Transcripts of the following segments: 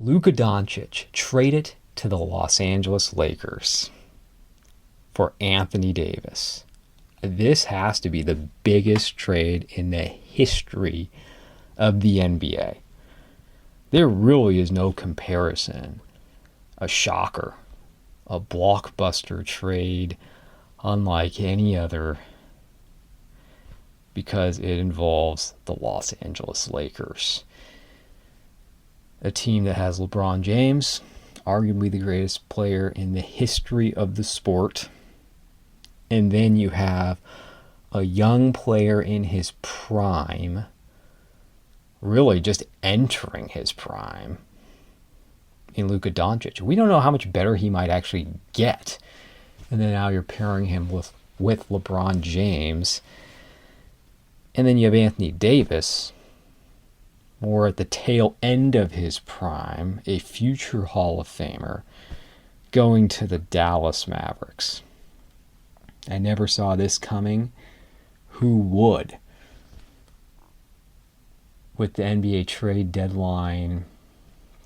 Luka Doncic traded to the Los Angeles Lakers for Anthony Davis. This has to be the biggest trade in the history of the NBA. There really is no comparison. A shocker. A blockbuster trade unlike any other, because it involves the Los Angeles Lakers. A team that has LeBron James, arguably the greatest player in the history of the sport. And then you have a young player in his prime, really just entering his prime, in Luka Doncic. We don't know how much better he might actually get. And then now you're pairing him with LeBron James. And then you have Anthony Davis, more at the tail end of his prime, a future Hall of Famer, going to the Dallas Mavericks. I never saw this coming. Who would? With the NBA trade deadline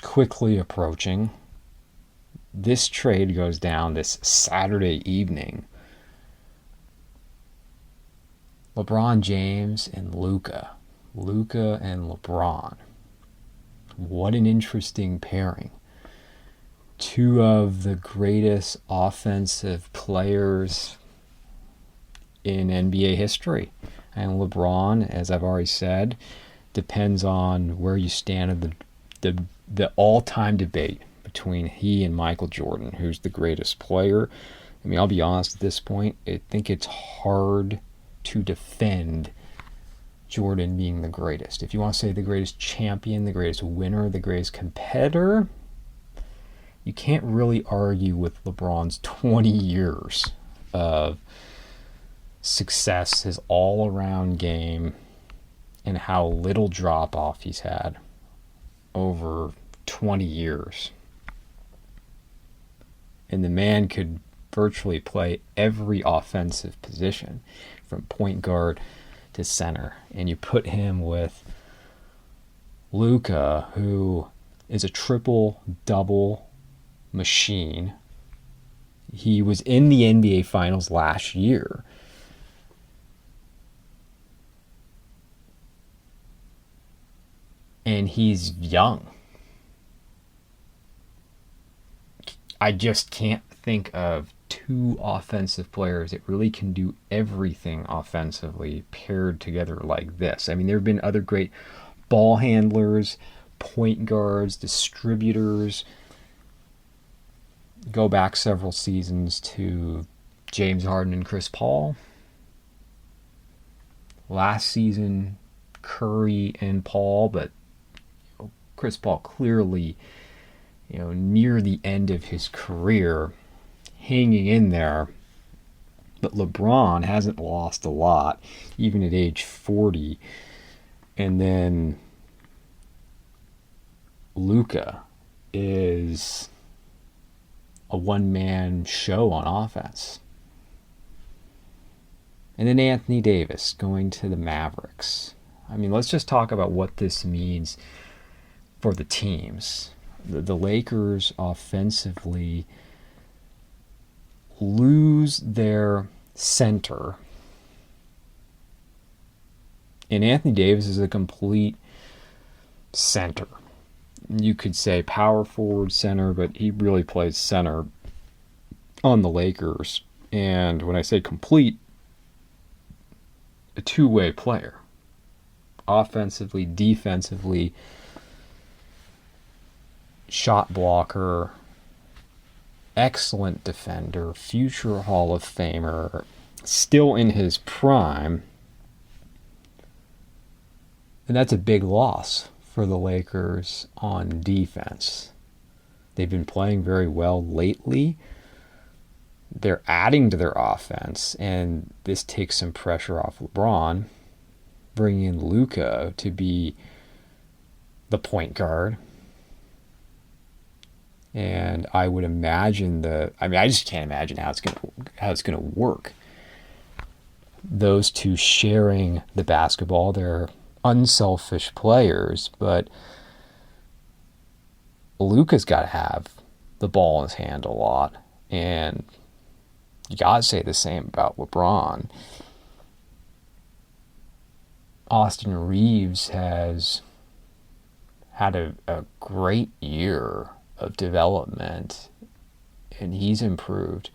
quickly approaching, this trade goes down this Saturday evening. LeBron James and Luka. Luka and LeBron. What an interesting pairing. Two of the greatest offensive players in NBA history. And LeBron, as I've already said, depends on where you stand in the all-time debate between he and Michael Jordan, who's the greatest player. I mean, I'll be honest at this point, I think it's hard to defend Jordan being the greatest. If you want to say the greatest champion, the greatest winner, the greatest competitor, you can't really argue with LeBron's 20 years of success, his all-around game, and how little drop-off he's had over 20 years. And the man could virtually play every offensive position, from point guard to center. And you put him with Luka, who is a triple-double machine. He was in the NBA Finals last year. And he's young. I just can't think of two offensive players that really can do everything offensively paired together like this. I mean, there have been other great ball handlers, point guards, distributors. Go back several seasons to James Harden and Chris Paul. Last season, Curry and Paul, but Chris Paul clearly, near the end of his career, hanging in there. But LeBron hasn't lost a lot, even at age 40. And then Luka is a one-man show on offense. And then Anthony Davis going to the Mavericks. I mean, let's just talk about what this means for the teams. The Lakers offensively lose their center. And Anthony Davis is a complete center. You could say power forward center, but he really plays center on the Lakers. And when I say complete, a two-way player. Offensively, defensively, shot blocker, excellent defender, future Hall of Famer, still in his prime. And that's a big loss for the Lakers on defense. They've been playing very well lately. They're adding to their offense, and this takes some pressure off LeBron, bringing in Luka to be the point guard. And I would imagine I just can't imagine how it's gonna work. Those two sharing the basketball, they're unselfish players, but Luka's got to have the ball in his hand a lot. And you got to say the same about LeBron. Austin Reeves has had a great year of development, and he's improved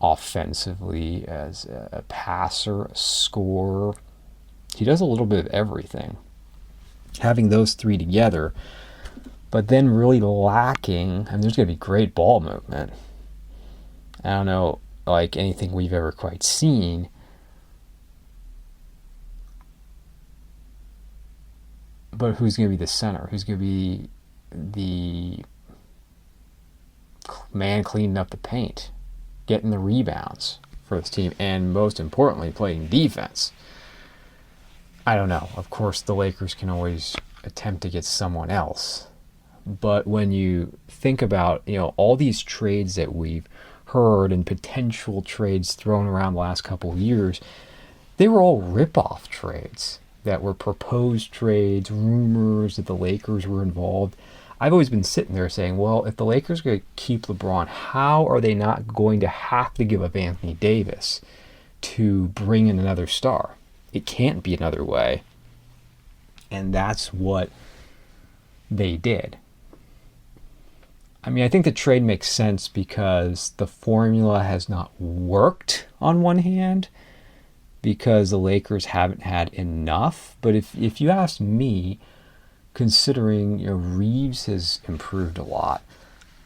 offensively as a passer, a scorer. He does a little bit of everything. Having those three together, but then really lacking, I mean, there's going to be great ball movement. I don't know, like anything we've ever quite seen. But who's going to be the center? Who's going to be the man cleaning up the paint, getting the rebounds for this team, and most importantly, playing defense? I don't know. Of course, the Lakers can always attempt to get someone else. But when you think about, all these trades that we've heard and potential trades thrown around the last couple of years, they were all rip-off trades that were proposed trades, rumors that the Lakers were involved. I've always been sitting there saying, well, if the Lakers are going to keep LeBron, how are they not going to have to give up Anthony Davis to bring in another star? It can't be another way. And that's what they did. I mean, I think the trade makes sense because the formula has not worked on one hand, because the Lakers haven't had enough. But if you ask me, considering Reeves has improved a lot,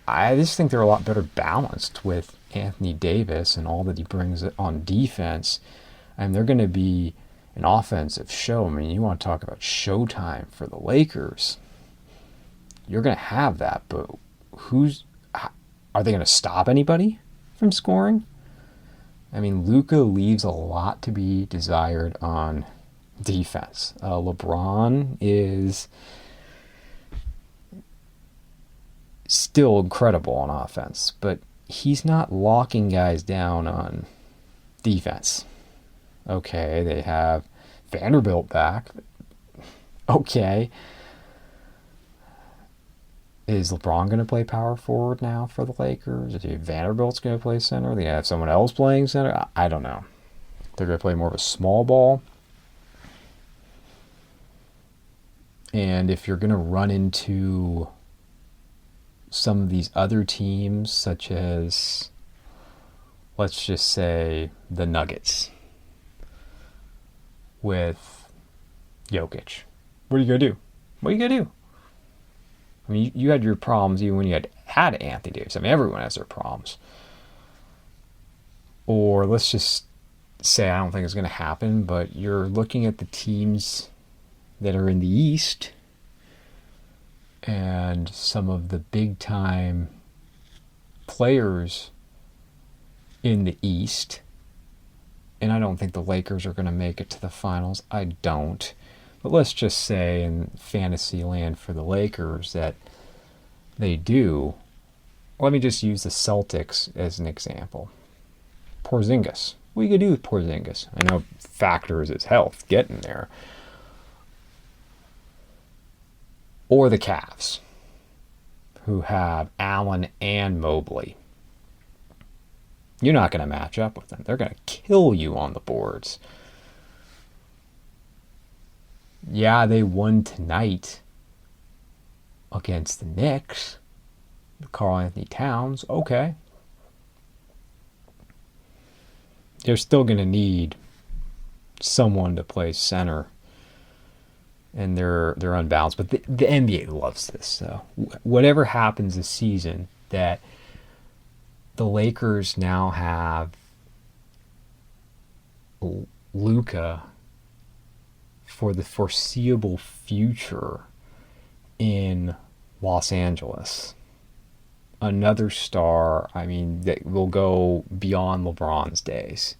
I just think they're a lot better balanced with Anthony Davis and all that he brings on defense. And they're going to be an offensive show. I mean, you want to talk about showtime for the Lakers. You're going to have that, but are they going to stop anybody from scoring? I mean, Luka leaves a lot to be desired on defense. LeBron is still incredible on offense, but he's not locking guys down on defense. Okay, they have Vanderbilt back. Okay. Is LeBron going to play power forward now for the Lakers? Is Vanderbilt's going to play center? Are they going to have someone else playing center? I don't know. They're going to play more of a small ball. And if you're going to run into some of these other teams, such as, let's just say, the Nuggets with Jokic, what are you going to do? What are you going to do? I mean, you had your problems even when you had Anthony Davis. I mean, everyone has their problems. Or let's just say, I don't think it's going to happen, but you're looking at the teams that are in the East and some of the big-time players in the East. And I don't think the Lakers are going to make it to the finals. I don't. But let's just say in fantasy land for the Lakers that they do. Let me just use the Celtics as an example. Porzingis. What are you going to do with Porzingis? I know factor is his health getting there. Or the Cavs, who have Allen and Mobley. You're not going to match up with them. They're going to kill you on the boards. Yeah, they won tonight against the Knicks. Karl Anthony Towns, okay. They're still going to need someone to play center, and they're unbalanced. But the NBA loves this. So whatever happens this season, that the Lakers now have Luka for the foreseeable future in Los Angeles. Another star, I mean, that will go beyond LeBron's days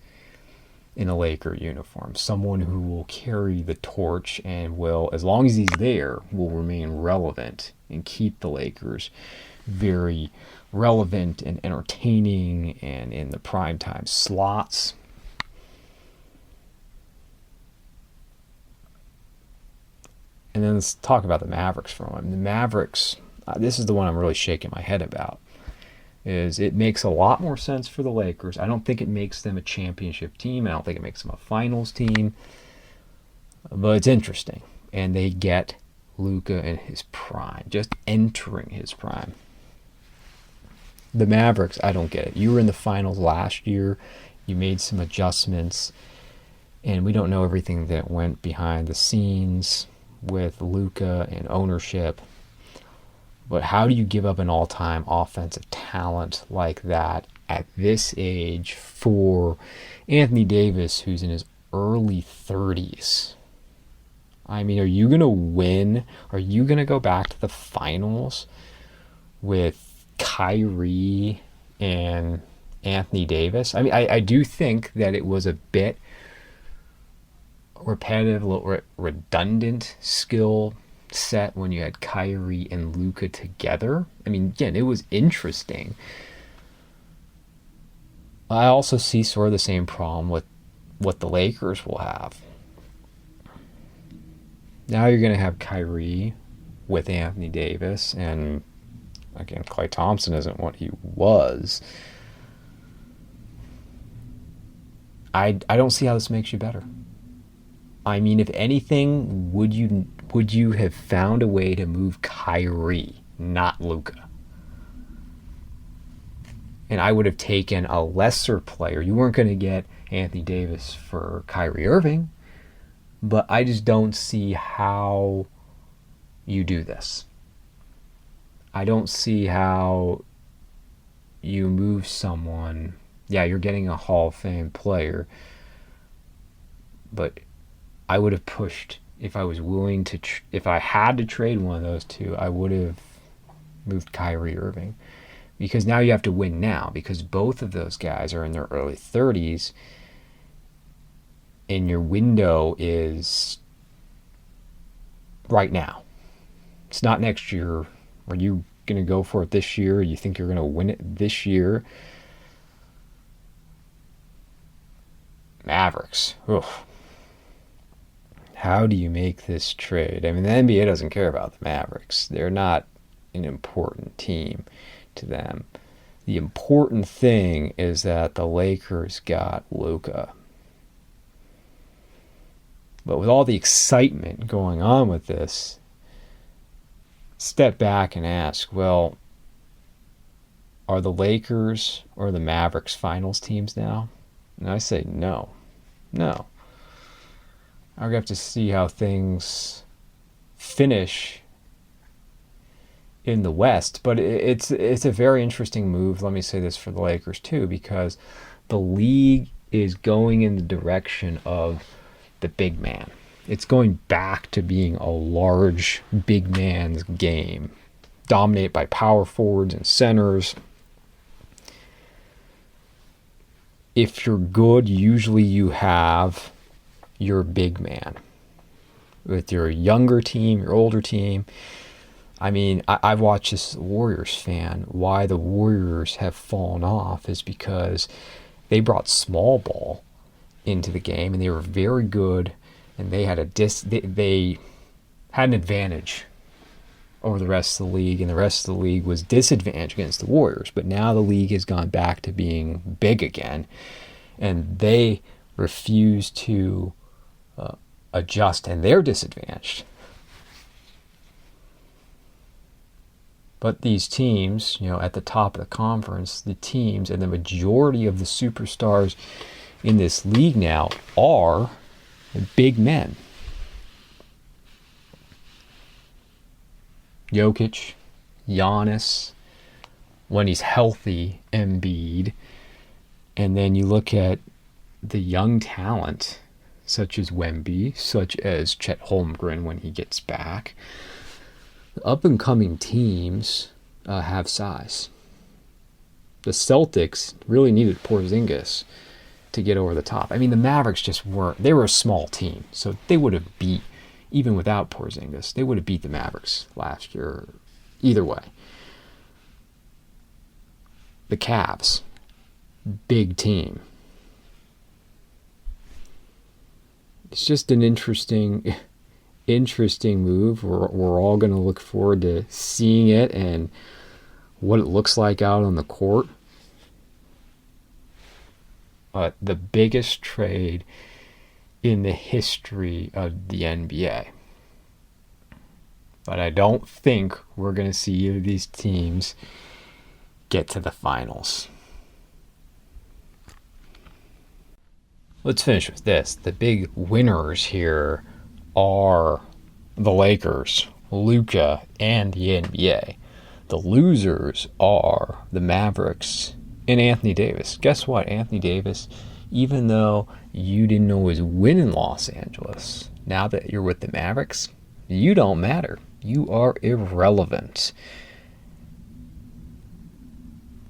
in a Laker uniform. Someone who will carry the torch and will, as long as he's there, will remain relevant and keep the Lakers very relevant and entertaining and in the primetime slots. And then let's talk about the Mavericks for a moment. The Mavericks, this is the one I'm really shaking my head about, is it makes a lot more sense for the Lakers. I don't think it makes them a championship team. I don't think it makes them a finals team. But it's interesting. And they get Luka in his prime, just entering his prime. The Mavericks, I don't get it. You were in the finals last year. You made some adjustments. And we don't know everything that went behind the scenes with Luka and ownership. But how do you give up an all-time offensive talent like that at this age for Anthony Davis, who's in his early 30s? I mean, are you going to win? Are you going to go back to the finals with Kyrie and Anthony Davis? I mean, I do think that it was a bit repetitive, a little redundant skill set when you had Kyrie and Luka together. I mean, again, it was interesting. I also see sort of the same problem with what the Lakers will have. Now you're going to have Kyrie with Anthony Davis, and again, Klay Thompson isn't what he was. I don't see how this makes you better. I mean, if anything, would you have found a way to move Kyrie, not Luka? And I would have taken a lesser player. You weren't going to get Anthony Davis for Kyrie Irving, but I just don't see how you do this. I don't see how you move someone. Yeah, you're getting a Hall of Fame player, but I would have pushed, if I was willing to, if I had to trade one of those two, I would have moved Kyrie Irving. Because now you have to win now, because both of those guys are in their early 30s, and your window is right now. It's not next year. Are you going to go for it this year? You think you're going to win it this year? Mavericks. Ugh. How do you make this trade? I mean, the NBA doesn't care about the Mavericks. They're not an important team to them. The important thing is that the Lakers got Luka. But with all the excitement going on with this, step back and ask, well, are the Lakers or the Mavericks finals teams now? And I say no. No. I'll have to see how things finish in the West, but it's a very interesting move. Let me say this for the Lakers too, because the league is going in the direction of the big man. It's going back to being a large big man's game, dominated by power forwards and centers. If you're good, usually you have your big man. With your younger team, your older team. I mean, I've watched this Warriors fan. Why the Warriors have fallen off is because they brought small ball into the game, and they were very good, and they had they had an advantage over the rest of the league, and the rest of the league was disadvantaged against the Warriors. But now the league has gone back to being big again, and they refuse to adjust, and they're disadvantaged. But these teams, at the top of the conference, the teams and the majority of the superstars in this league now are big men. Jokic, Giannis, when he's healthy, Embiid. And then you look at the young talent, such as Wemby, such as Chet Holmgren when he gets back. Up-and-coming teams have size. The Celtics really needed Porzingis to get over the top. I mean, the Mavericks just weren't. They were a small team, so they would have beat, even without Porzingis, they would have beat the Mavericks last year either way. The Cavs, big team. It's just an interesting interesting move. We're all going to look forward to seeing it and what it looks like out on the court. But the biggest trade in the history of the NBA. But I don't think we're going to see either of these teams get to the finals. Let's finish with this. The big winners here are the Lakers, Luka, and the NBA. The losers are the Mavericks and Anthony Davis. Guess what? Anthony Davis, even though you didn't always win in Los Angeles, now that you're with the Mavericks, you don't matter. You are irrelevant.